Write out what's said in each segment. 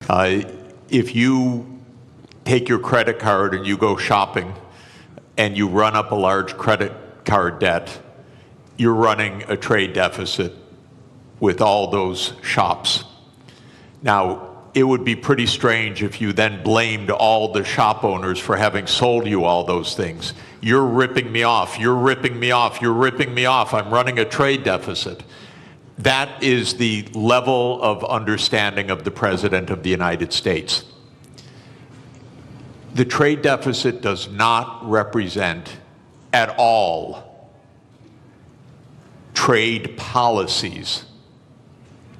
If you take your credit card and you go shopping and you run up a large credit card debt, you're running a trade deficit with all those shops. Now, it would be pretty strange if you then blamed all the shop owners for having sold you all those things. You're ripping me off, you're ripping me off, you're ripping me off, I'm running a trade deficit. That is the level of understanding of the President of the United States. The trade deficit does not represent at all trade policies.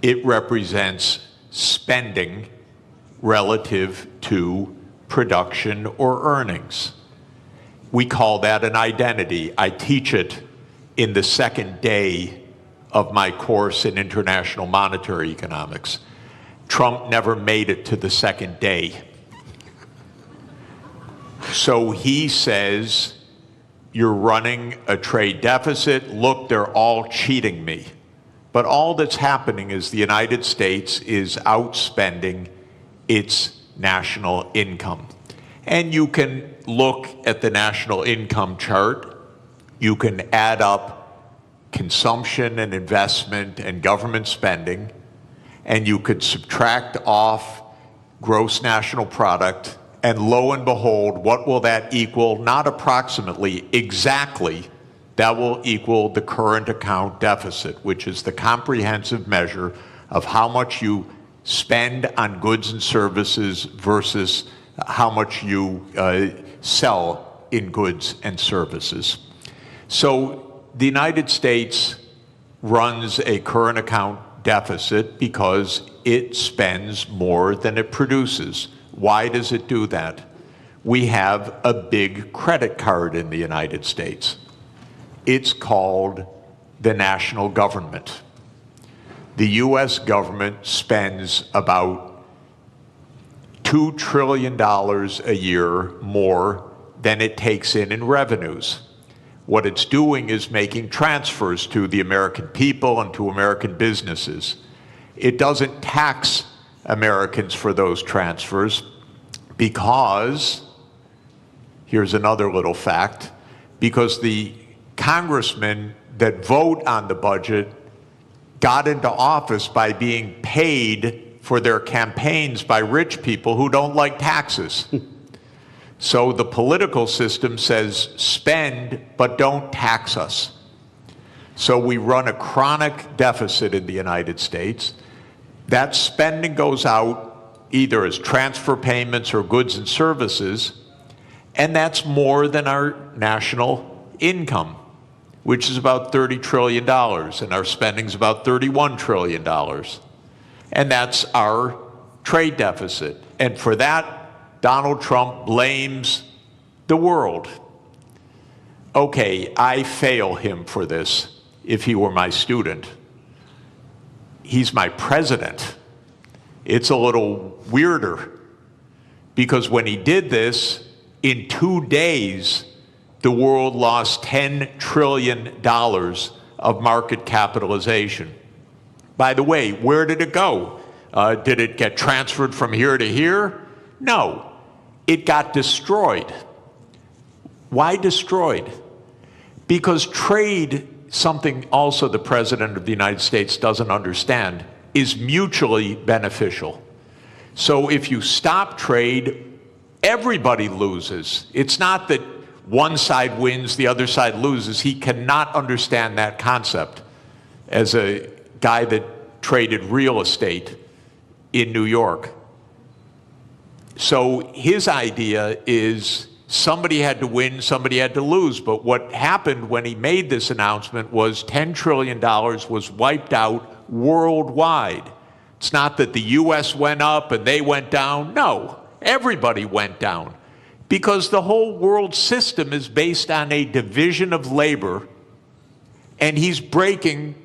It represents spending relative to production or earnings. We call that an identity. I teach it in the second day of my course in international monetary economics. Trump never made it to the second day. So he says, you're running a trade deficit, look, they're all cheating me. But all that's happening is the United States is outspending its national income. And you can look at the national income chart, you can add up consumption and investment and government spending, and you could subtract off gross national product, and lo and behold, what will that equal? Not approximately, exactly. That will equal the current account deficit, which is the comprehensive measure of how much you spend on goods and services versus how much you sell in goods and services. So the United States runs a current account deficit because it spends more than it produces. Why does it do that? We have a big credit card in the United States. It's called the national government. The US government spends about $2 trillion a year more than it takes in revenues. What it's doing is making transfers to the American people and to American businesses. It doesn't tax Americans for those transfers because, here's another little fact, because the congressmen that vote on the budget got into office by being paid for their campaigns by rich people who don't like taxes. So the political system says spend, but don't tax us. So we run a chronic deficit in the United States. That spending goes out either as transfer payments or goods and services, and that's more than our national income, which is about $30 trillion, and our spending is about $31 trillion. And that's our trade deficit. And for that, Donald Trump blames the world. Okay, I fail him for this if he were my student. He's my president. It's a little weirder because when he did this, in 2 days, the world lost $10 trillion of market capitalization. By the way, where did it go? Did it get transferred from here to here? No, it got destroyed. Why destroyed? Because trade, something also the President of the United States doesn't understand, is mutually beneficial. So if you stop trade, everybody loses. It's not that one side wins, the other side loses. He cannot understand that concept as a guy that traded real estate in New York. So his idea is somebody had to win, somebody had to lose. But what happened when he made this announcement was $10 trillion was wiped out worldwide. It's not that the US went up and they went down. No, everybody went down. Because the whole world system is based on a division of labor, and he's breaking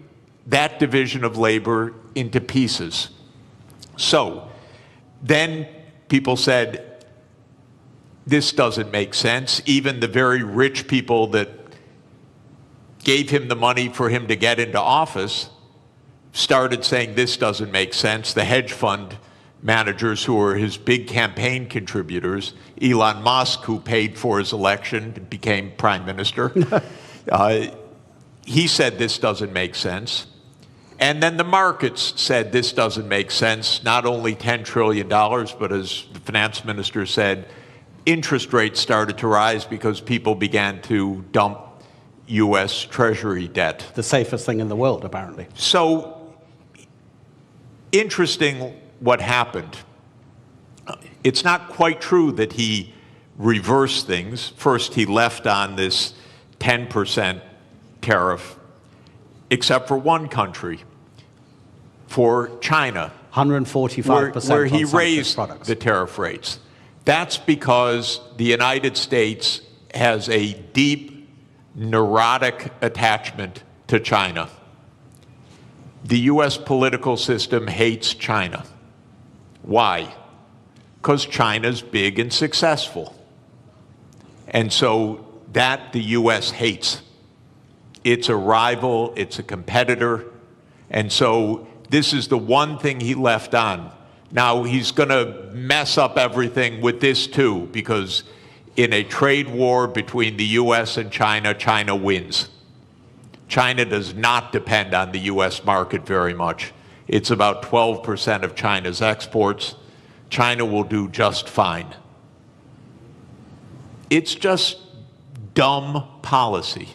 that division of labor into pieces. So then people said, this doesn't make sense. Even the very rich people that gave him the money for him to get into office started saying this doesn't make sense. The hedge fund managers who were his big campaign contributors. Elon Musk, who paid for his election, became prime minister. He said this doesn't make sense. And then the markets said this doesn't make sense. Not only $10 trillion, but as the finance minister said, interest rates started to rise because people began to dump U.S. Treasury debt. The safest thing in the world, apparently. So, interesting what happened. It's not quite true that he reversed things. First, he left on this 10% tariff, except for one country, for China, 145% where he on some raised products. the tariff rates. That's because the United States has a deep, neurotic attachment to China. The U.S. political system hates China. Why? Because China's big and successful. And so that the U.S. hates. It's a rival, it's a competitor, and so this is the one thing he left on. Now, he's going to mess up everything with this too, because in a trade war between the U.S. and China, China wins. China does not depend on the U.S. market very much. It's about 12% of China's exports. China will do just fine. It's just dumb policy.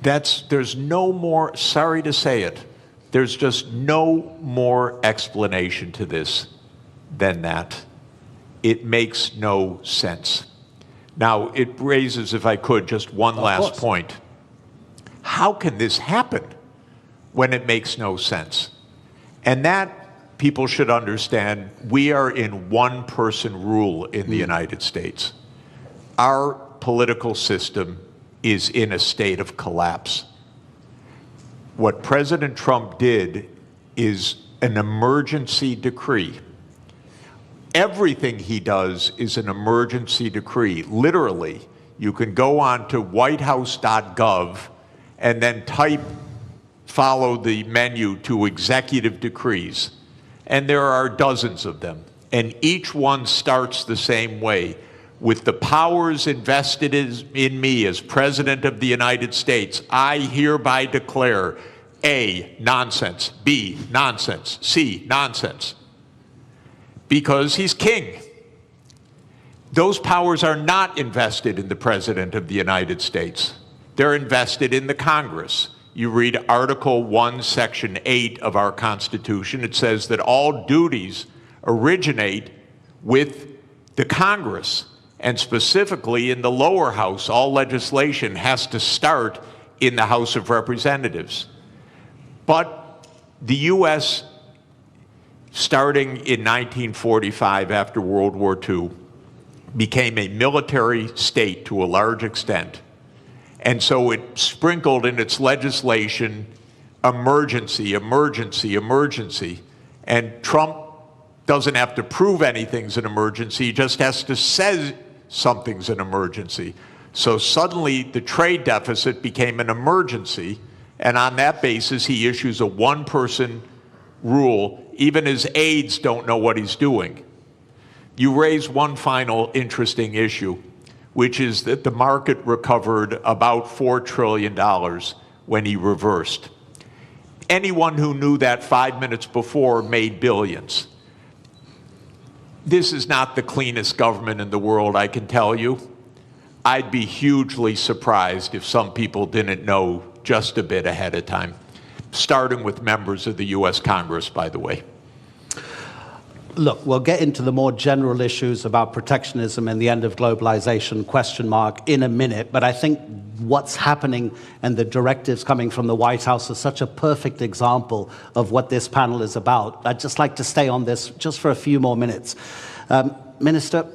There's no more, sorry to say it, there's just no more explanation to this than that. It makes no sense. Now, it raises, if I could, just one last point. How can this happen when it makes no sense? And that, people should understand, we are in one-person rule in the United States. Our political system is in a state of collapse. What President Trump did is an emergency decree. Everything he does is an emergency decree. Literally, you can go on to whitehouse.gov and then follow the menu to executive decrees. And there are dozens of them. And each one starts the same way. With the powers invested in me as President of the United States, I hereby declare A, nonsense, B, nonsense, C, nonsense. Because he's king. Those powers are not invested in the President of the United States. They're invested in the Congress. You read Article 1, Section 8 of our Constitution. It says that all duties originate with the Congress. And specifically in the lower house, all legislation has to start in the House of Representatives. But the U.S., starting in 1945 after World War II, became a military state to a large extent. And so it sprinkled in its legislation emergency, emergency, emergency. And Trump doesn't have to prove anything's an emergency, he just has to say something's an emergency. So suddenly the trade deficit became an emergency, and on that basis he issues a one-person rule. Even his aides don't know what he's doing. You raise one final interesting issue, which is that the market recovered about $4 trillion when he reversed. Anyone who knew that 5 minutes before made billions. This is not the cleanest government in the world, I can tell you. I'd be hugely surprised if some people didn't know just a bit ahead of time, starting with members of the U.S. Congress, by the way. Look, we'll get into the more general issues about protectionism and the end of globalization, question mark, in a minute. But I think what's happening and the directives coming from the White House is such a perfect example of what this panel is about. I'd just like to stay on this just for a few more minutes. Minister,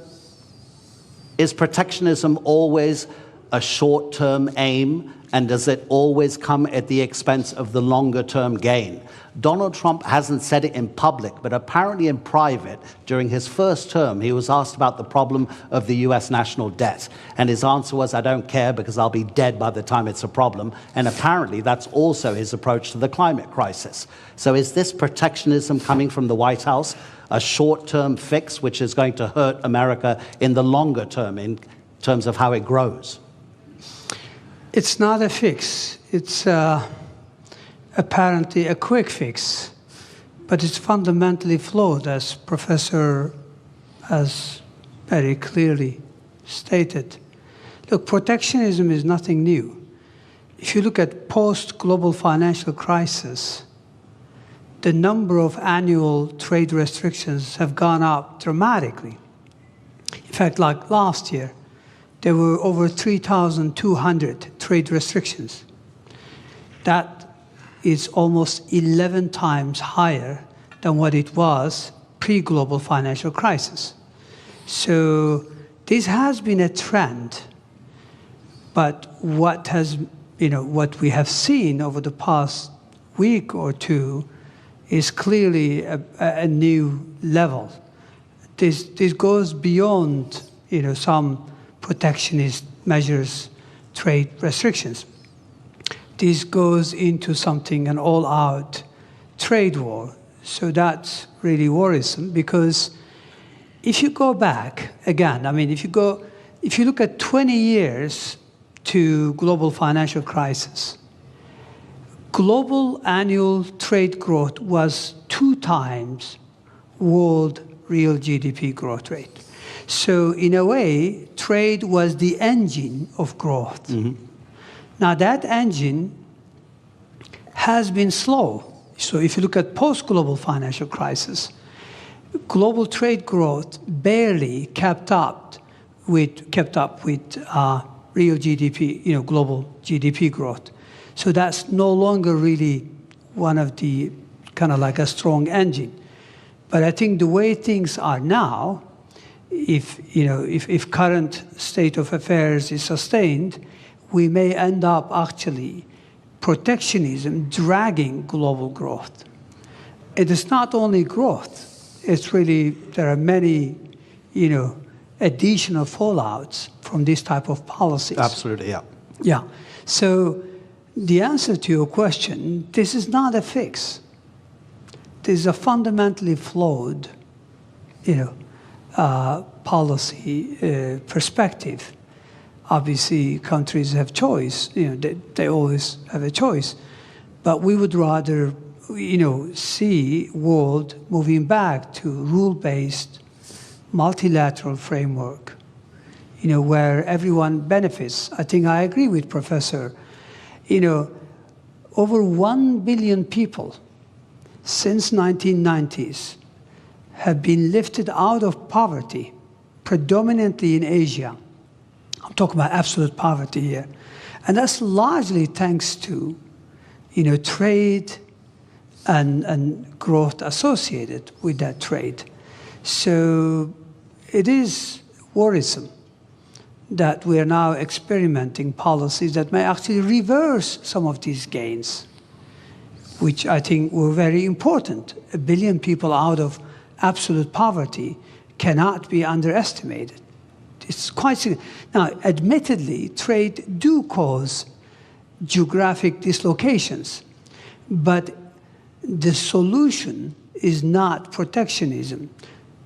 is protectionism always a short-term aim And does it always come at the expense of the longer-term gain? Donald Trump hasn't said it in public, but apparently in private, during his first term, he was asked about the problem of the US national debt. And his answer was, I don't care because I'll be dead by the time it's a problem. And apparently that's also his approach to the climate crisis. So is this protectionism coming from the White House, a short-term fix which is going to hurt America in the longer term in terms of how it grows? It's not a fix. It's apparently a quick fix, but it's fundamentally flawed, as Professor has very clearly stated. Look, protectionism is nothing new. If you look at post-global financial crisis, the number of annual trade restrictions have gone up dramatically. In fact, like last year, there were over 3,200 trade restrictions. That is almost 11 times higher than what it was pre-global financial crisis. So this has been a trend, but what we have seen over the past week or two is clearly a new level. This goes beyond some protectionist measures, trade restrictions. This goes into something, an all-out trade war. So that's really worrisome, because if you go back, again, if you look at 20 years to global financial crisis, global annual trade growth was 2 times world real GDP growth rate. So in a way, trade was the engine of growth. Mm-hmm. Now that engine has been slow. So if you look at post-global financial crisis, global trade growth barely kept up with real GDP, global GDP growth. So that's no longer really one of the kind of like a strong engine. But I think the way things are now, if current state of affairs is sustained, we may end up actually protectionism dragging global growth. It is not only growth, it's really, there are many, additional fallouts from this type of policies. Absolutely, yeah. Yeah. So the answer to your question, this is not a fix. This is a fundamentally flawed, policy perspective. Obviously, countries have choice. They always have a choice. But we would rather, see world moving back to rule-based, multilateral framework, where everyone benefits. I think I agree with Professor. Over 1 billion people since 1990s have been lifted out of poverty, predominantly in Asia. I'm talking about absolute poverty here. And that's largely thanks to, trade and growth associated with that trade. So it is worrisome that we are now experimenting policies that may actually reverse some of these gains, which I think were very important. 1 billion people out of absolute poverty cannot be underestimated. It's quite significant. Now, admittedly, trade do cause geographic dislocations, but the solution is not protectionism.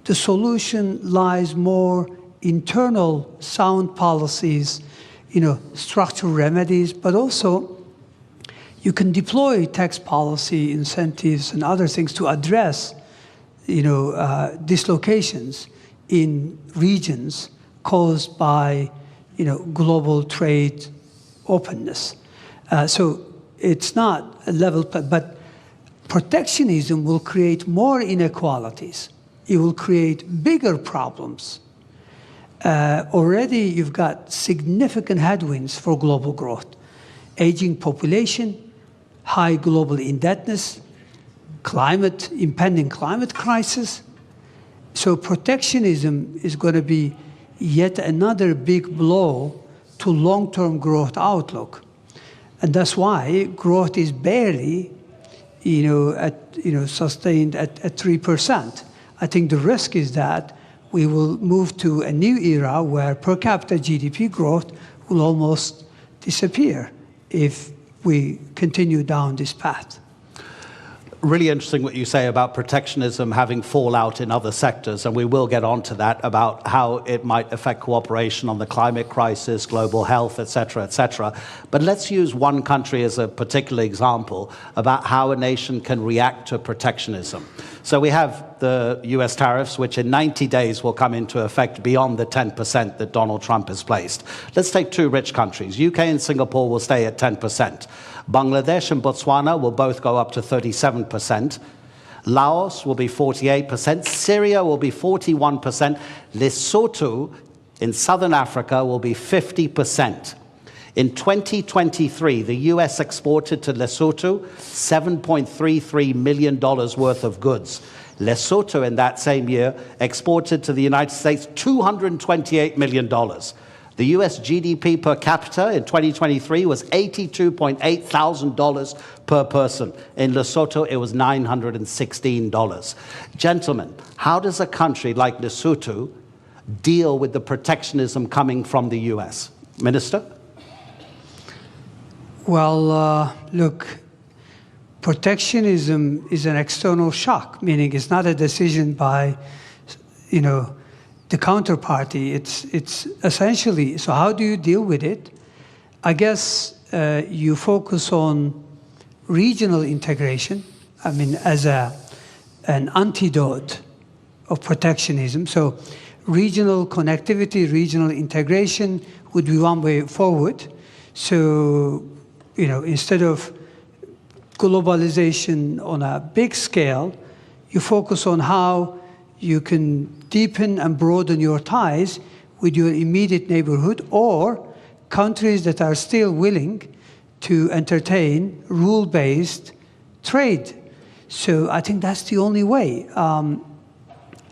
The solution lies more internal sound policies, structural remedies, but also you can deploy tax policy incentives and other things to address, dislocations in regions caused by, global trade openness. So it's not a level, but protectionism will create more inequalities. It will create bigger problems. Already you've got significant headwinds for global growth. Aging population, high global indebtedness, impending climate crisis. So protectionism is going to be yet another big blow to long-term growth outlook. And that's why growth is barely, sustained at 3%. I think the risk is that we will move to a new era where per capita GDP growth will almost disappear if we continue down this path. Really interesting what you say about protectionism having fallout in other sectors, and we will get onto that, about how it might affect cooperation on the climate crisis, global health, et cetera, et cetera. But let's use one country as a particular example about how a nation can react to protectionism. So we have the US tariffs, which in 90 days will come into effect beyond the 10% that Donald Trump has placed. Let's take two rich countries. UK and Singapore will stay at 10%. Bangladesh and Botswana will both go up to 37%. Laos will be 48%. Syria will be 41%. Lesotho in southern Africa will be 50%. In 2023, the US exported to Lesotho $7.33 million worth of goods. Lesotho in that same year exported to the United States $228 million. The US GDP per capita in 2023 was $82,800 per person. In Lesotho, it was $916. Gentlemen, how does a country like Lesotho deal with the protectionism coming from the US? Minister? Well, look, protectionism is an external shock, meaning it's not a decision by, the counterparty. It's essentially, so how do you deal with it? I guess you focus on regional integration, as an antidote of protectionism. So regional connectivity, regional integration would be one way forward. So, instead of globalization on a big scale, you focus on how you can deepen and broaden your ties with your immediate neighborhood or countries that are still willing to entertain rule-based trade. So I think that's the only way.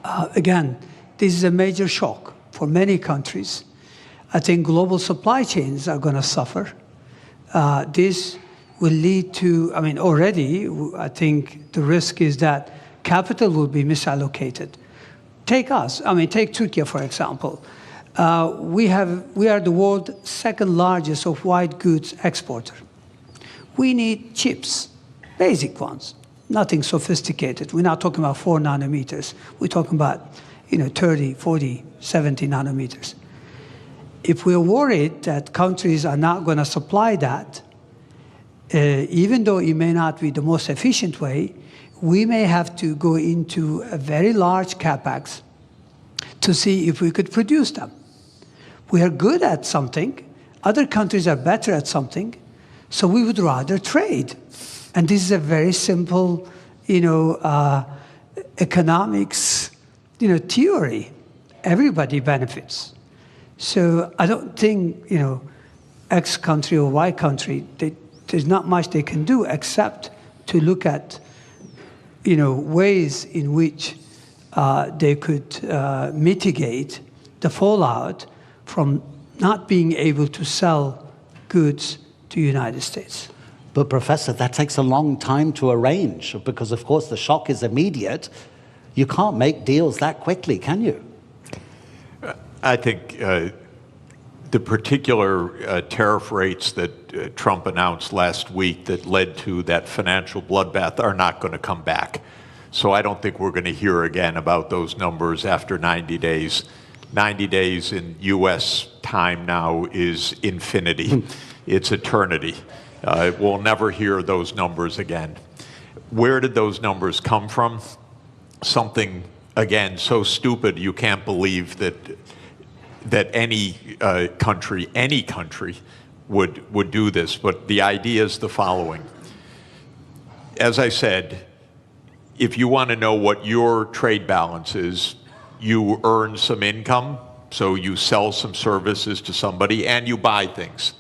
Again, this is a major shock for many countries. I think global supply chains are going to suffer. This will lead to, already, I think the risk is that capital will be misallocated. Take us, take Turkey, for example. We are the world's second largest of white goods exporter. We need chips, basic ones, nothing sophisticated. We're not talking about 4 nanometers. We're talking about, 30, 40, 70 nanometers. If we're worried that countries are not going to supply that, even though it may not be the most efficient way, we may have to go into a very large capex to see if we could produce them. We are good at something. Other countries are better at something. So we would rather trade. And this is a very simple, economics, theory. Everybody benefits. So I don't think, X country or Y country, there's not much they can do except to look at ways in which they could mitigate the fallout from not being able to sell goods to the United States. But Professor, that takes a long time to arrange because, of course, the shock is immediate. You can't make deals that quickly, can you? I think the particular tariff rates that Trump announced last week that led to that financial bloodbath are not going to come back. So I don't think we're going to hear again about those numbers after 90 days. 90 days in U.S. time now is infinity. It's eternity. We'll never hear those numbers again. Where did those numbers come from? Something, again, so stupid you can't believe that any country would do this. But the idea is the following. As I said, if you want to know what your trade balance is, you earn some income, so you sell some services to somebody and you buy things.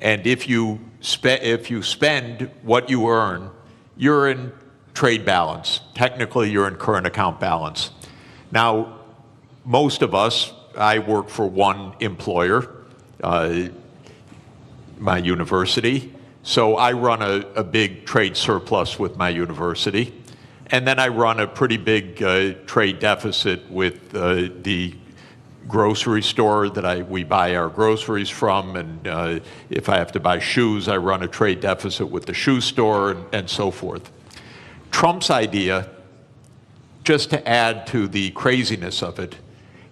And if you spend what you earn, you're in trade balance. Technically, you're in current account balance. Now, most of us, I work for one employer, my university. So I run a big trade surplus with my university, and then I run a pretty big trade deficit with the grocery store that we buy our groceries from, and if I have to buy shoes, I run a trade deficit with the shoe store, and so forth. Trump's idea, just to add to the craziness of it,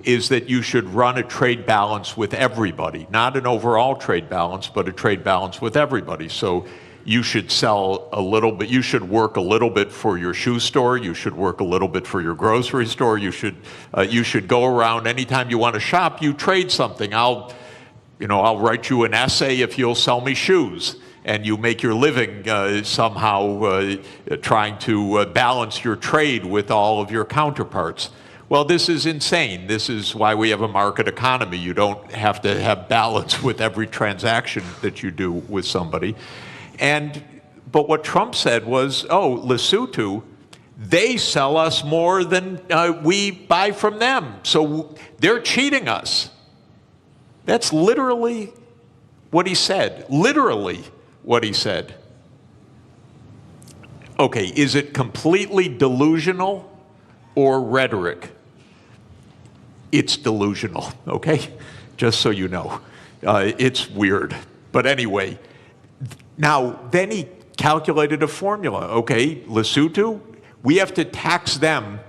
is that you should run a trade balance with everybody, not an overall trade balance, but a trade balance with everybody. So you should sell a little bit, you should work a little bit for your shoe store, you should work a little bit for your grocery store, you should go around anytime you want to shop, you trade something. I'll write you an essay if you'll sell me shoes. And you make your living somehow trying to balance your trade with all of your counterparts. Well, this is insane. This is why we have a market economy. You don't have to have balance with every transaction that you do with somebody. But what Trump said was, oh, Lesotho, they sell us more than we buy from them. So they're cheating us. That's literally what he said. Literally what he said. Okay, is it completely delusional or rhetoric? It's delusional, okay? Just so you know. It's weird. But anyway, now, then he calculated a formula. Okay, Lesotho, we have to tax them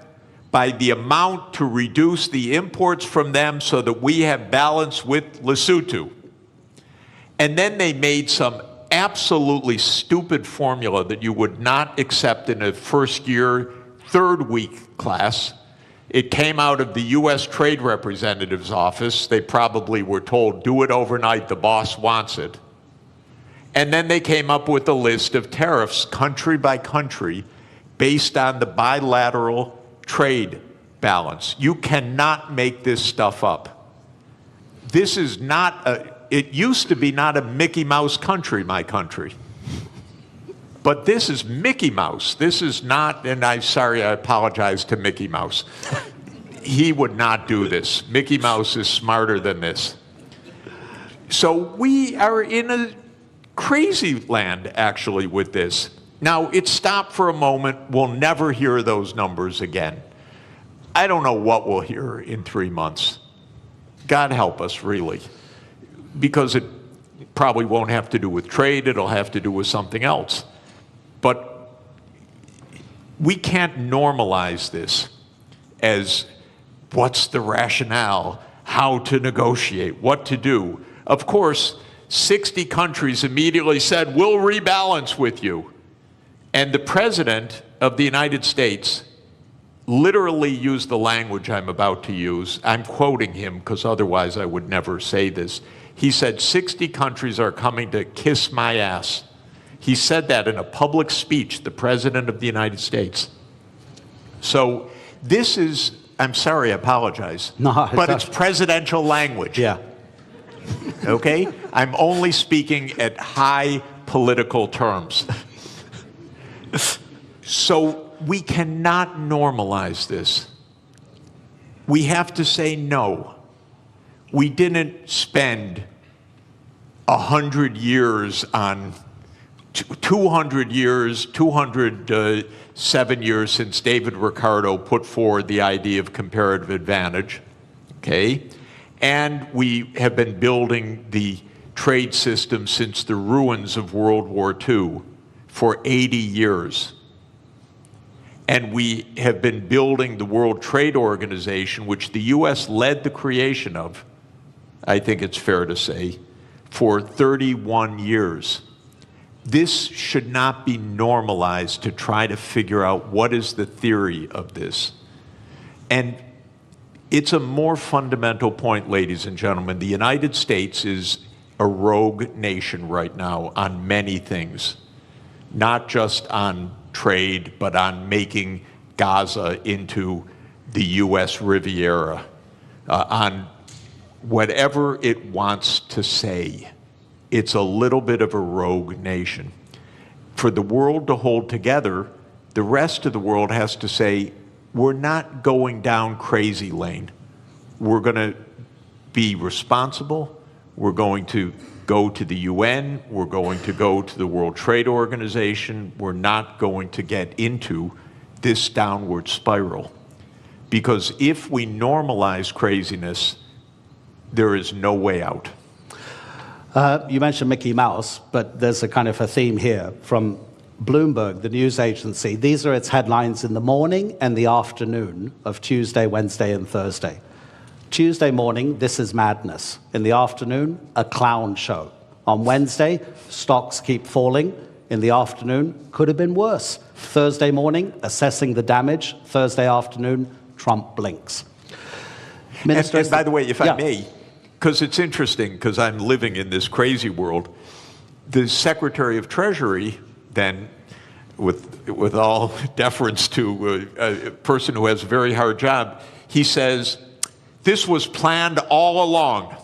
by the amount to reduce the imports from them so that we have balance with Lesotho. And then they made some absolutely stupid formula that you would not accept in a first year, third week class. It came out of the US Trade Representative's office. They probably were told, do it overnight, the boss wants it. And then they came up with a list of tariffs, country by country, based on the bilateral trade balance. You cannot make this stuff up. This is not it used to be not a Mickey Mouse country, my country. But this is Mickey Mouse. This is not, and I apologize to Mickey Mouse. He would not do this. Mickey Mouse is smarter than this. So we are in a crazy land, actually, with this. Now, it stopped for a moment. We'll never hear those numbers again. I don't know what we'll hear in 3 months. God help us, really. Because it probably won't have to do with trade. It'll have to do with something else. But we can't normalize this as what's the rationale, how to negotiate, what to do. Of course, 60 countries immediately said, we'll rebalance with you. And the President of the United States literally used the language I'm about to use. I'm quoting him because otherwise I would never say this. He said, 60 countries are coming to kiss my ass. He said that in a public speech, the President of the United States. So this is, I'm sorry, I apologize. No, but it's presidential language. Yeah. Okay? I'm only speaking at high political terms. So we cannot normalize this. We have to say no. We didn't spend 100 years on 200 years, 207 years since David Ricardo put forward the idea of comparative advantage, okay? And we have been building the trade system since the ruins of World War II for 80 years. And we have been building the World Trade Organization, which the US led the creation of, I think it's fair to say, for 31 years. This should not be normalized to try to figure out what is the theory of this. And it's a more fundamental point, ladies and gentlemen. The United States is a rogue nation right now on many things, not just on trade, but on making Gaza into the US Riviera, on whatever it wants to say. It's a little bit of a rogue nation. For the world to hold together, the rest of the world has to say, we're not going down crazy lane. We're going to be responsible. We're going to go to the UN. We're going to go to the World Trade Organization. We're not going to get into this downward spiral. Because if we normalize craziness, there is no way out. You mentioned Mickey Mouse, but there's a kind of a theme here from Bloomberg, the news agency. These are its headlines in the morning and the afternoon of Tuesday, Wednesday, and Thursday. Tuesday morning, this is madness. In the afternoon, a clown show. On Wednesday, stocks keep falling. In the afternoon, could have been worse. Thursday morning, assessing the damage. Thursday afternoon, Trump blinks. Minister, and by the way, if I may, because it's interesting, because I'm living in this crazy world, the Secretary of Treasury then, with all deference to a person who has a very hard job, he says, this was planned all along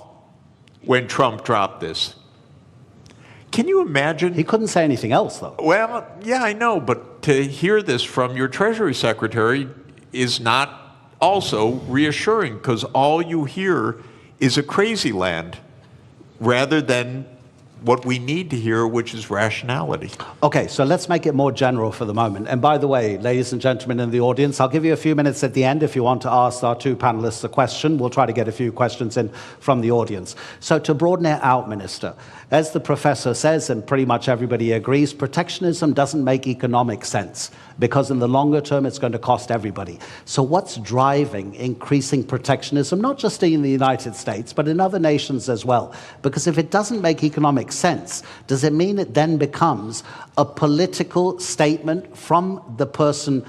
when Trump dropped this. Can you imagine? He couldn't say anything else, though. Well, yeah, I know, but to hear this from your Treasury Secretary is not also reassuring, because all you hear is a crazy land rather than what we need to hear, which is rationality. Okay, so let's make it more general for the moment. And by the way, ladies and gentlemen in the audience, I'll give you a few minutes at the end if you want to ask our two panelists a question. We'll try to get a few questions in from the audience. So to broaden it out, Minister, as the professor says, and pretty much everybody agrees, protectionism doesn't make economic sense because in the longer term, it's going to cost everybody. So what's driving increasing protectionism, not just in the United States, but in other nations as well? Because if it doesn't make economic sense, does it mean it then becomes a political statement from the person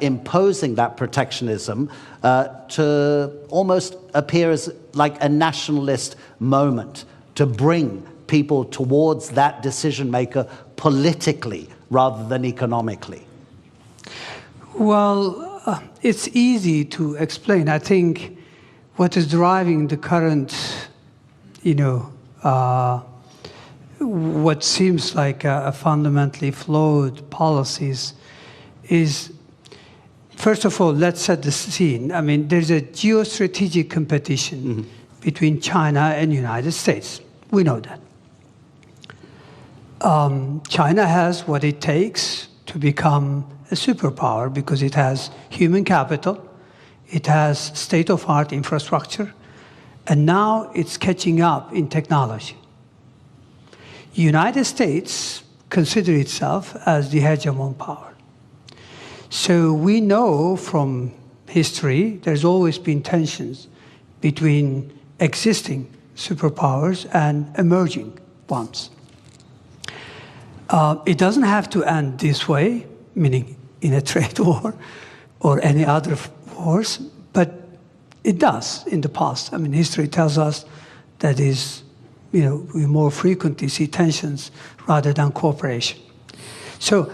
imposing that protectionism to almost appear as like a nationalist moment to bring people towards that decision maker politically rather than economically? Well, it's easy to explain. I think what is driving the current, what seems like a fundamentally flawed policies is, first of all, let's set the scene. I mean, there's a geostrategic competition between China and the United States. We know that. China has what it takes to become a superpower because it has human capital, it has state-of-the-art infrastructure, and now it's catching up in technology. The United States considers itself as the hegemon power. So we know from history there's always been tensions between existing superpowers and emerging ones. It doesn't have to end this way, meaning in a trade war or any other wars, but it does in the past. I mean, history tells us that we more frequently see tensions rather than cooperation. So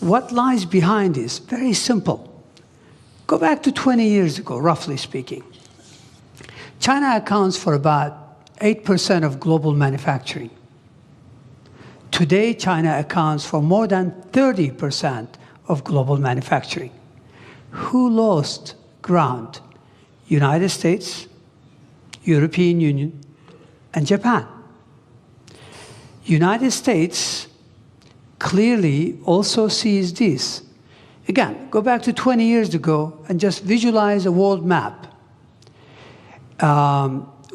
what lies behind this? Very simple. Go back to 20 years ago, roughly speaking. China accounts for about 8% of global manufacturing. Today, China accounts for more than 30% of global manufacturing. Who lost ground? United States, European Union, and Japan. United States clearly also sees this. Again, go back to 20 years ago and just visualize a world map.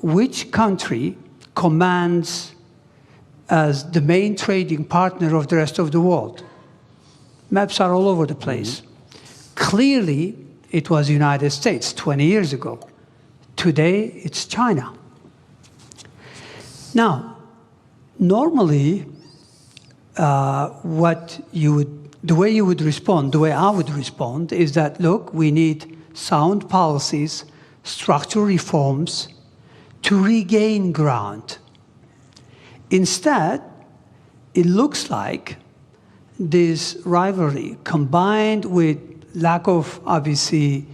Which country commands as the main trading partner of the rest of the world? Maps are all over the place. Clearly, it was the United States 20 years ago. Today, it's China. Now, normally, the way you would respond, the way I would respond, is that, look, we need sound policies, structural reforms to regain ground. Instead, it looks like this rivalry, combined with lack of, obviously,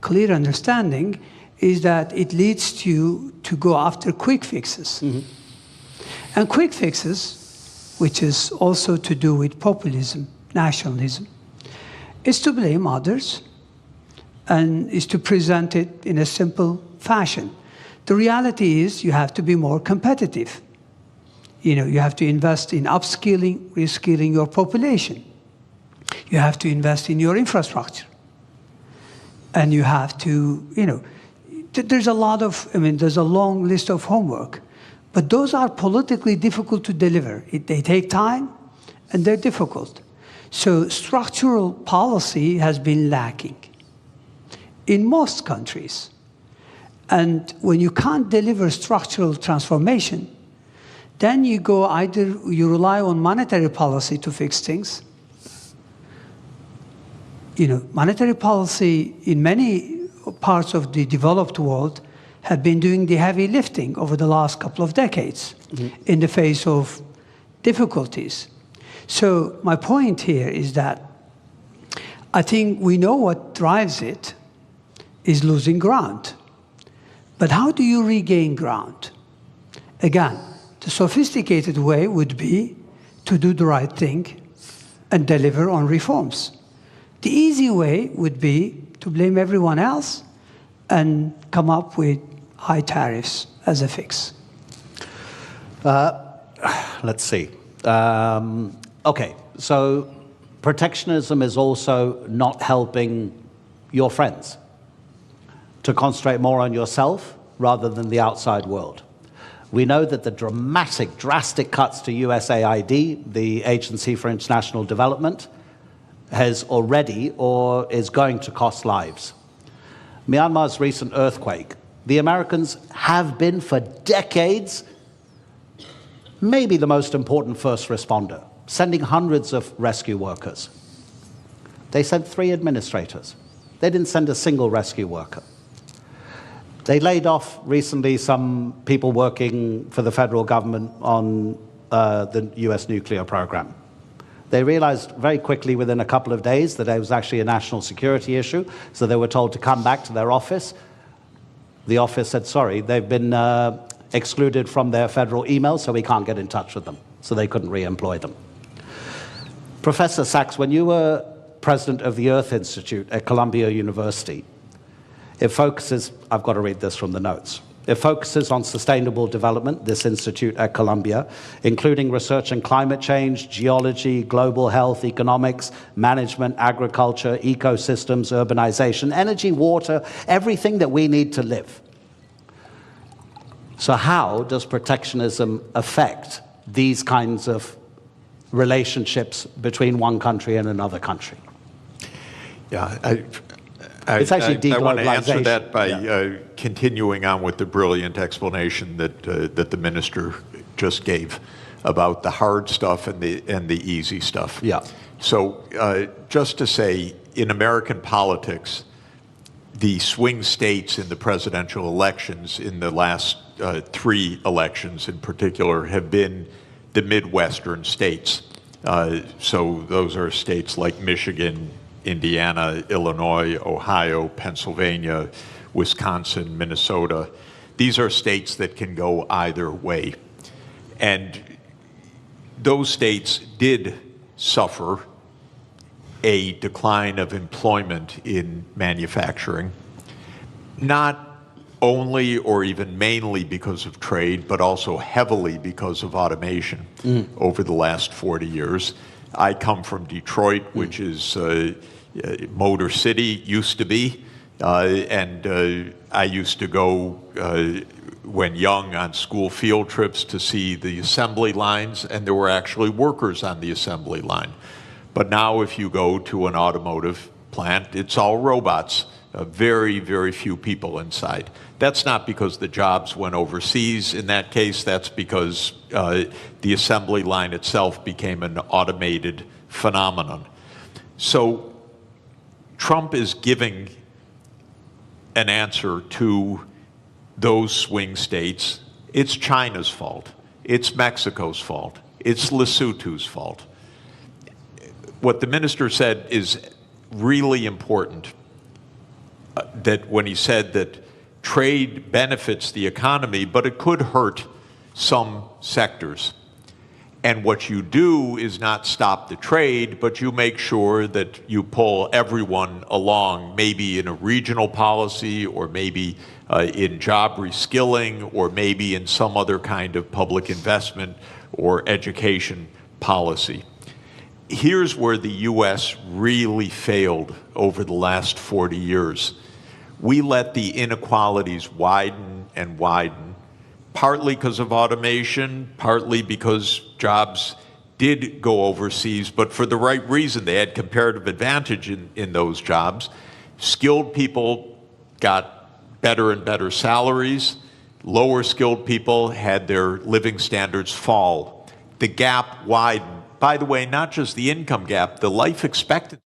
clear understanding, is that it leads you to go after quick fixes. And quick fixes, which is also to do with populism, nationalism, is to blame others and is to present it in a simple fashion. The reality is you have to be more competitive. You have to invest in upskilling, reskilling your population. You have to invest in your infrastructure. And you have to, there's a lot of, there's a long list of homework. But those are politically difficult to deliver. They take time, and they're difficult. So structural policy has been lacking in most countries. And when you can't deliver structural transformation, then you rely on monetary policy to fix things. Monetary policy in many parts of the developed world have been doing the heavy lifting over the last couple of decades in the face of difficulties. So my point here is that I think we know what drives it is losing ground. But how do you regain ground? Again, the sophisticated way would be to do the right thing and deliver on reforms. The easy way would be to blame everyone else and come up with high tariffs as a fix. Let's see. Okay, so protectionism is also not helping your friends to concentrate more on yourself rather than the outside world. We know that the drastic cuts to USAID, the Agency for International Development, has already or is going to cost lives. Myanmar's recent earthquake, the Americans have been for decades maybe the most important first responder, sending hundreds of rescue workers. They sent 3 administrators. They didn't send a single rescue worker. They laid off recently some people working for the federal government on the US nuclear program. They realized very quickly within a couple of days that it was actually a national security issue, so they were told to come back to their office. The office said, sorry, they've been excluded from their federal emails, so we can't get in touch with them. So they couldn't re-employ them. Professor Sachs, when you were president of the Earth Institute at Columbia University, it focuses, I've got to read this from the notes. It focuses on sustainable development, this institute at Columbia, including research in climate change, geology, global health, economics, management, agriculture, ecosystems, urbanization, energy, water, everything that we need to live. So how does protectionism affect these kinds of relationships between one country and another country? Yeah, It's actually deglobalization. I want to answer that by continuing on with the brilliant explanation that the minister just gave about the hard stuff and the easy stuff. Yeah. So just to say, in American politics, the swing states in the presidential elections in the last 3 elections in particular have been the Midwestern states. So those are states like Michigan, Indiana, Illinois, Ohio, Pennsylvania, Wisconsin, Minnesota. These are states that can go either way. And those states did suffer a decline of employment in manufacturing, not only or even mainly because of trade, but also heavily because of automation over the last 40 years. I come from Detroit, which is Motor City, used to be, and I used to go when young on school field trips to see the assembly lines, and there were actually workers on the assembly line. But now if you go to an automotive plant, it's all robots, very, very few people inside. That's not because the jobs went overseas. In that case, that's because the assembly line itself became an automated phenomenon. So Trump is giving an answer to those swing states. It's China's fault. It's Mexico's fault. It's Lesotho's fault. What the minister said is really important, that when he said that trade benefits the economy, but it could hurt some sectors. And what you do is not stop the trade, but you make sure that you pull everyone along, maybe in a regional policy, or maybe in job reskilling, or maybe in some other kind of public investment or education policy. Here's where the U.S. really failed over the last 40 years. We let the inequalities widen and widen, partly because of automation, partly because jobs did go overseas, but for the right reason. They had comparative advantage in those jobs. Skilled people got better and better salaries. Lower skilled people had their living standards fall. The gap widened. By the way, not just the income gap, the life expectancy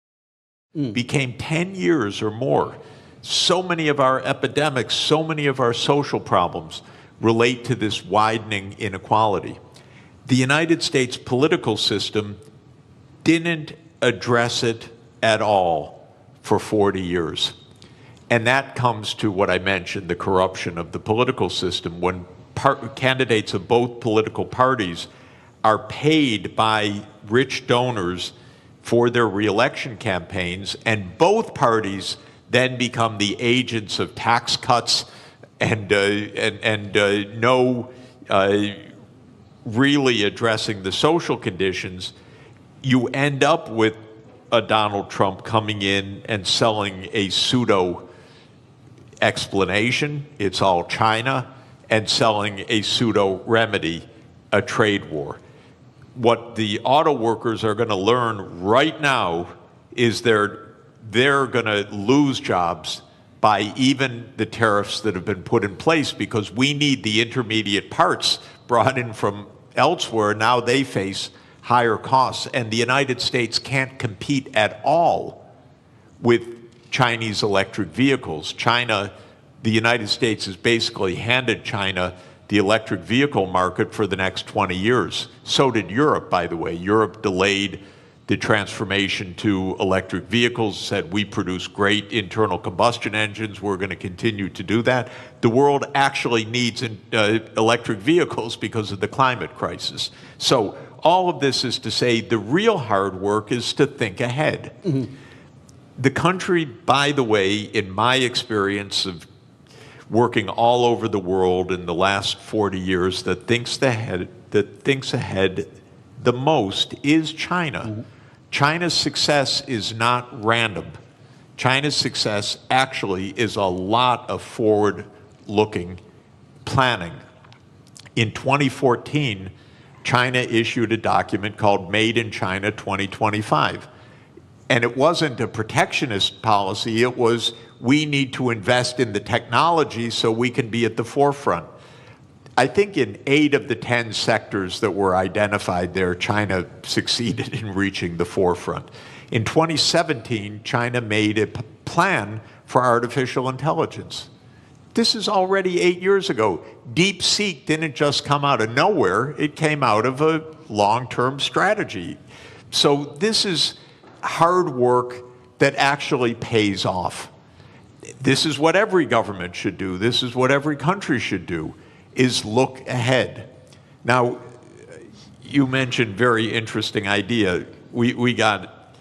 became 10 years or more. So many of our epidemics, so many of our social problems relate to this widening inequality. The United States political system didn't address it at all for 40 years. And that comes to what I mentioned, the corruption of the political system. When candidates of both political parties are paid by rich donors for their reelection campaigns, and both parties then become the agents of tax cuts and no really addressing the social conditions, you end up with a Donald Trump coming in and selling a pseudo explanation, it's all China, and selling a pseudo remedy, a trade war. What the auto workers are going to learn right now is they're going to lose jobs by even the tariffs that have been put in place, because we need the intermediate parts brought in from elsewhere. Now they face higher costs, and the United States can't compete at all with Chinese electric vehicles. The United States has basically handed China the electric vehicle market for the next 20 years. So did Europe, by the way. Europe delayed the transformation to electric vehicles, said we produce great internal combustion engines, we're going to continue to do that. The world actually needs electric vehicles because of the climate crisis. So all of this is to say the real hard work is to think ahead. The country, by the way, in my experience of working all over the world in the last 40 years, that thinks ahead the most is China. China's success is not random. China's success actually is a lot of forward-looking planning. In 2014, China issued a document called Made in China 2025. And it wasn't a protectionist policy, it was we need to invest in the technology so we can be at the forefront. I think in 8 of the 10 sectors that were identified there, China succeeded in reaching the forefront. In 2017, China made a plan for artificial intelligence. This is already 8 years ago. DeepSeek didn't just come out of nowhere, it came out of a long-term strategy. So this is hard work that actually pays off. This is what every government should do. This is what every country should do, is look ahead. Now, you mentioned very interesting idea. We got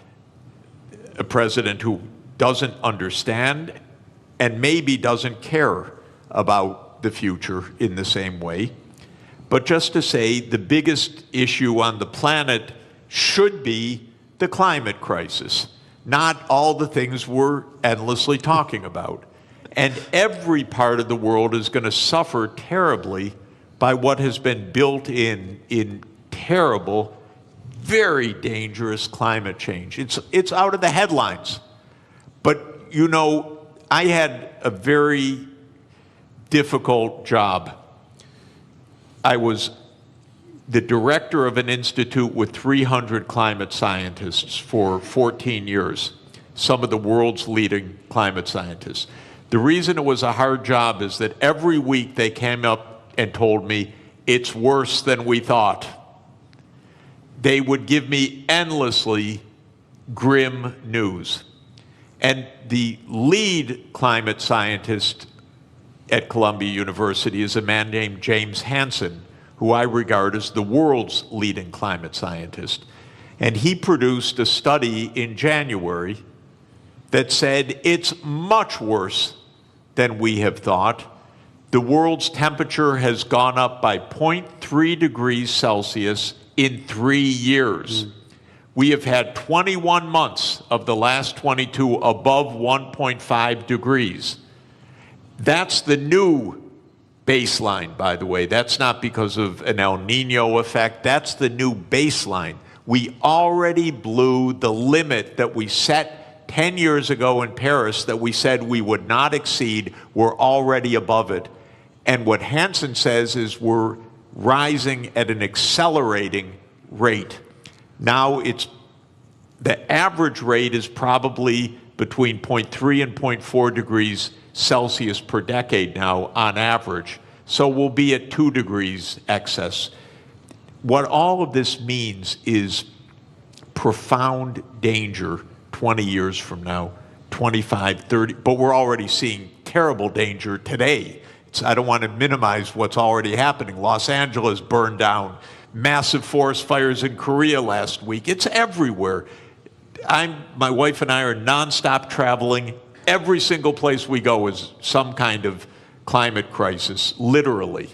a president who doesn't understand and maybe doesn't care about the future in the same way. But just to say, the biggest issue on the planet should be the climate crisis, not all the things we're endlessly talking about. And every part of the world is going to suffer terribly by what has been built in terrible, very dangerous climate change. It's out of the headlines. But, you know, I had a very difficult job. I was the director of an institute with 300 climate scientists for 14 years, some of the world's leading climate scientists. The reason it was a hard job is that every week they came up and told me, it's worse than we thought. They would give me endlessly grim news. And the lead climate scientist at Columbia University is a man named James Hansen, who I regard as the world's leading climate scientist. And he produced a study in January that said it's much worse than we have thought. The world's temperature has gone up by 0.3 degrees Celsius in 3 years. We have had 21 months of the last 22 above 1.5 degrees. That's the new baseline, by the way. That's not because of an El Nino effect. That's the new baseline. We already blew the limit that we set 10 years ago in Paris that we said we would not exceed. We're already above it. And what Hansen says is we're rising at an accelerating rate. Now the average rate is probably between 0.3 and 0.4 degrees Celsius per decade now on average. So we'll be at 2 degrees excess. What all of this means is profound danger 20 years from now, 25, 30, but we're already seeing terrible danger today. I don't want to minimize what's already happening. Los Angeles burned down, massive forest fires in Korea last week. It's everywhere. My wife and I are nonstop traveling. Every single place we go is some kind of climate crisis, literally.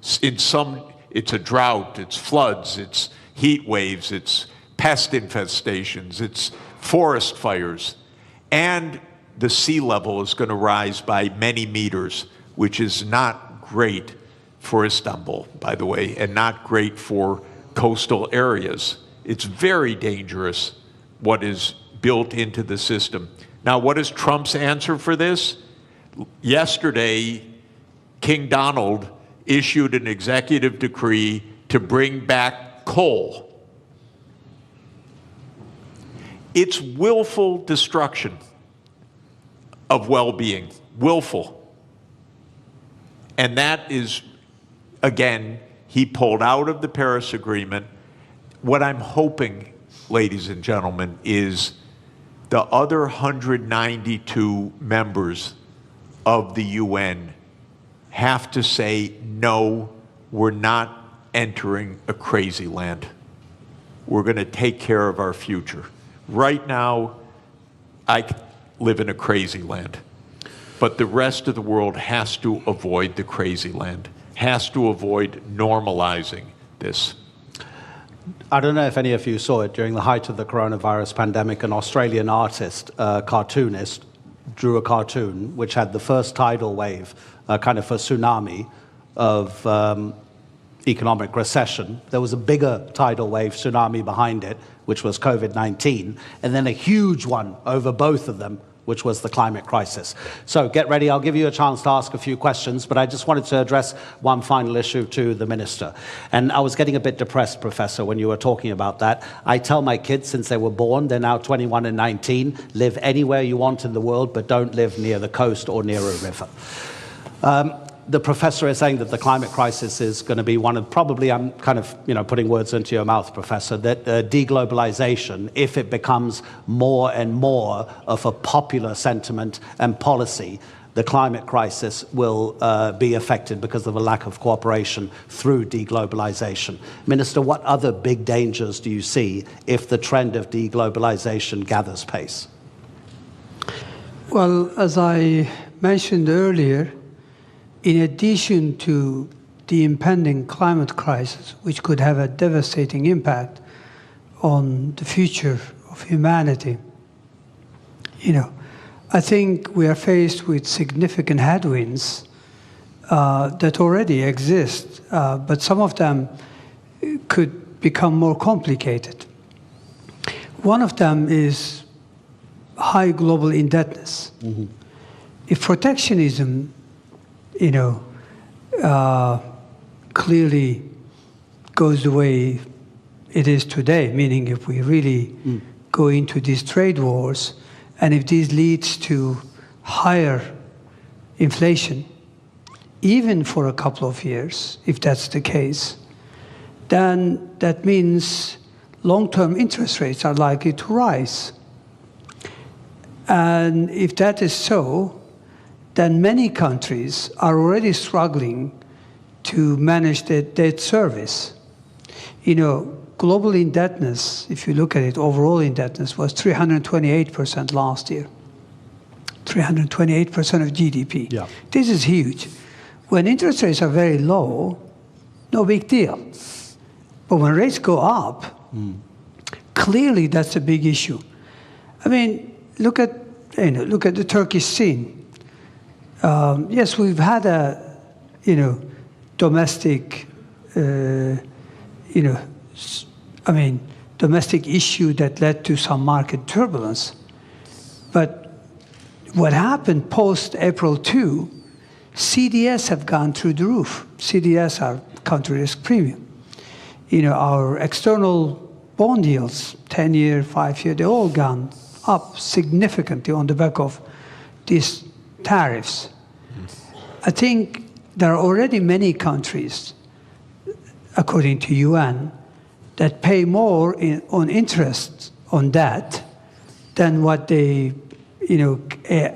It's a drought, it's floods, it's heat waves, it's pest infestations, it's forest fires. And the sea level is going to rise by many meters, which is not great for Istanbul, by the way, and not great for coastal areas. It's very dangerous what is built into the system. Now, what is Trump's answer for this? Yesterday, King Donald issued an executive decree to bring back coal. It's willful destruction of well-being, willful. And that is, again, he pulled out of the Paris Agreement. What I'm hoping, ladies and gentlemen, is the other 192 members of the UN have to say, no, we're not entering a crazy land. We're going to take care of our future. Right now, I live in a crazy land. But the rest of the world has to avoid the crazy land, has to avoid normalizing this. I don't know if any of you saw it during the height of the coronavirus pandemic. An Australian artist, cartoonist, drew a cartoon which had the first tidal wave, kind of a tsunami of economic recession. There was a bigger tidal wave tsunami behind it, which was COVID-19, and then a huge one over both of them, which was the climate crisis. So get ready, I'll give you a chance to ask a few questions, but I just wanted to address one final issue to the minister. And I was getting a bit depressed, Professor, when you were talking about that. I tell my kids since they were born, they're now 21 and 19, live anywhere you want in the world, but don't live near the coast or near a river. The professor is saying that the climate crisis is going to be one of, probably, I'm kind of, putting words into your mouth, Professor, that deglobalization, if it becomes more and more of a popular sentiment and policy, the climate crisis will be affected because of a lack of cooperation through deglobalization. Minister, what other big dangers do you see if the trend of deglobalization gathers pace? Well, as I mentioned earlier, in addition to the impending climate crisis, which could have a devastating impact on the future of humanity, I think we are faced with significant headwinds that already exist, but some of them could become more complicated. One of them is high global indebtedness. Mm-hmm. If protectionism clearly goes the way it is today, meaning if we really go into these trade wars, and if this leads to higher inflation, even for a couple of years, if that's the case, then that means long-term interest rates are likely to rise. And if that is so, then many countries are already struggling to manage their debt service. You know, global indebtedness, if you look at it, overall indebtedness was 328% last year. 328% of GDP. Yeah. This is huge. When interest rates are very low, no big deal. But when rates go up, clearly that's a big issue. I mean, look at the Turkish scene. Yes, we've had a, domestic, domestic issue that led to some market turbulence. But what happened post-April 2, CDS have gone through the roof. CDS are country risk premium. Our external bond yields, 10-year, 5-year, they all gone up significantly on the back of these tariffs. I think there are already many countries, according to UN, that pay more on interest on debt than what they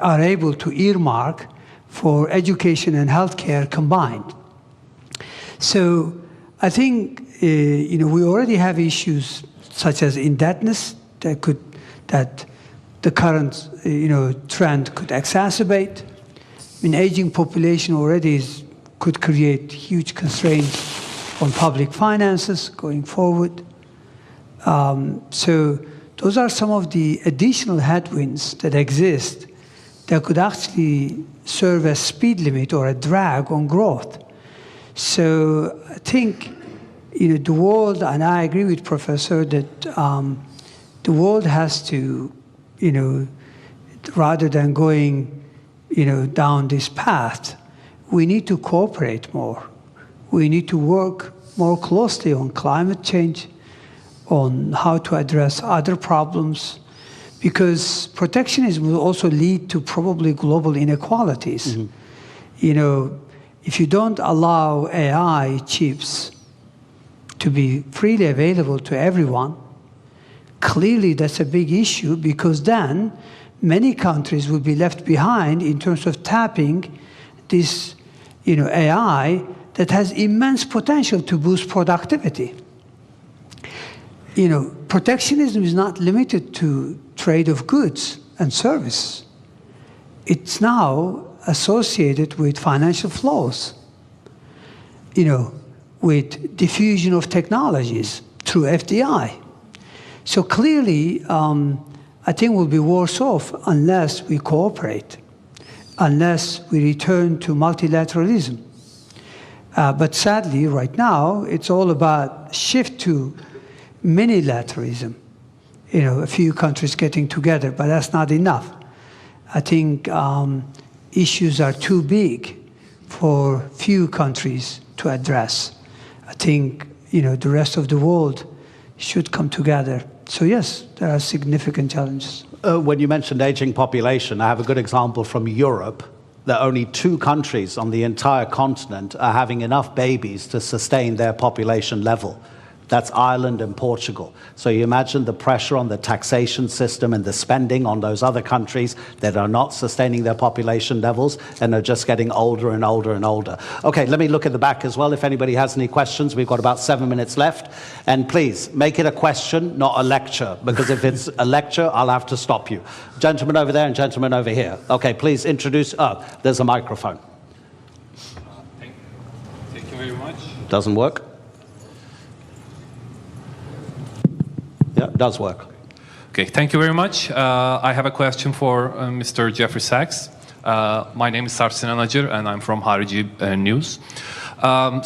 are able to earmark for education and healthcare combined. So I think we already have issues such as indebtedness that the current trend could exacerbate. I mean, aging population already could create huge constraints on public finances going forward. So those are some of the additional headwinds that exist that could actually serve as speed limit or a drag on growth. So I think the world, and I agree with Professor that the world has to, rather than going down this path, we need to cooperate more. We need to work more closely on climate change, on how to address other problems, because protectionism will also lead to probably global inequalities. If you don't allow AI chips to be freely available to everyone, clearly that's a big issue, because then many countries will be left behind in terms of tapping this AI that has immense potential to boost productivity. Protectionism is not limited to trade of goods and service. It's now associated with financial flows, with diffusion of technologies through FDI. So clearly, I think we'll be worse off unless we cooperate, unless we return to multilateralism. But sadly, right now, it's all about shift to minilateralism. A few countries getting together, but that's not enough. I think issues are too big for few countries to address. I think the rest of the world should come together. So yes, there are significant challenges. When you mentioned aging population, I have a good example from Europe, that only 2 countries on the entire continent are having enough babies to sustain their population level. That's Ireland and Portugal. So you imagine the pressure on the taxation system and the spending on those other countries that are not sustaining their population levels and are just getting older and older and older. Okay, let me look at the back as well if anybody has any questions. We've got about 7 minutes left. And please, make it a question, not a lecture, because if it's a lecture, I'll have to stop you. Gentleman over there and gentleman over here. Okay, please introduce, there's a microphone. Thank you very much. Doesn't work? Yeah, it does work. Okay, thank you very much. I have a question for Mr. Jeffrey Sachs. My name is Sarsin Anacır, and I'm from Harici News.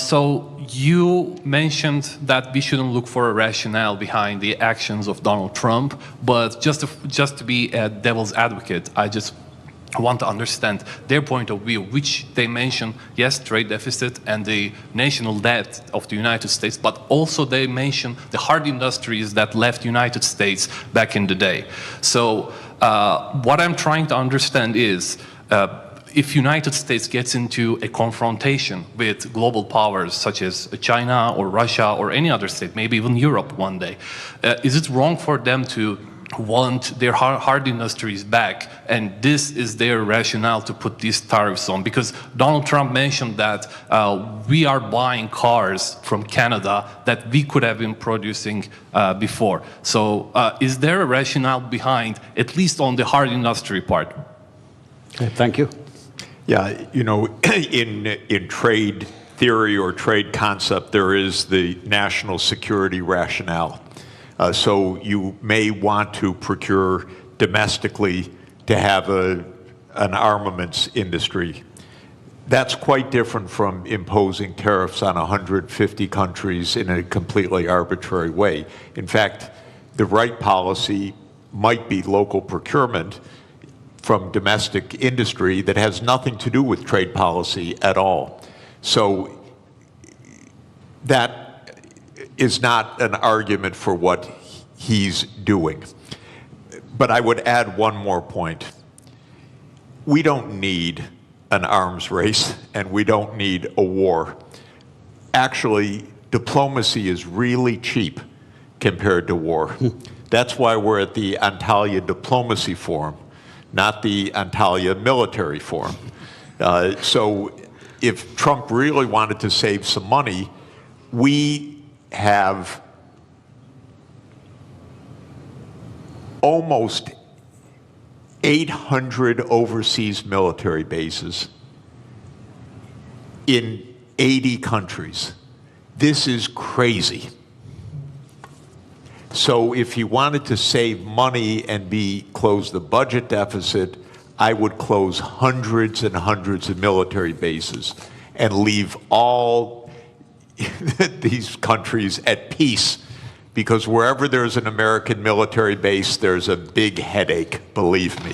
So you mentioned that we shouldn't look for a rationale behind the actions of Donald Trump, but just to be a devil's advocate, I just want to understand their point of view, which they mention, yes, trade deficit and the national debt of the United States, but also they mention the hard industries that left United States back in the day. So what I'm trying to understand is, if United States gets into a confrontation with global powers such as China or Russia or any other state, maybe even Europe one day, is it wrong for them to want their hard industries back, and this is their rationale to put these tariffs on, because Donald Trump mentioned that we are buying cars from Canada that we could have been producing before. So is there a rationale behind, at least on the hard industry part? Okay, thank you. Yeah, you know, in trade theory or trade concept, there is the national security rationale. So you may want to procure domestically to have an armaments industry. That's quite different from imposing tariffs on 150 countries in a completely arbitrary way. In fact, the right policy might be local procurement from domestic industry that has nothing to do with trade policy at all. So that is not an argument for what he's doing. But I would add one more point. We don't need an arms race, and we don't need a war. Actually, diplomacy is really cheap compared to war. That's why we're at the Antalya Diplomacy Forum, not the Antalya Military Forum. So if Trump really wanted to save some money, we have almost 800 overseas military bases in 80 countries. This is crazy. So if he wanted to save money and close the budget deficit, I would close hundreds and hundreds of military bases and leave all these countries at peace, because wherever there's an American military base, there's a big headache, believe me.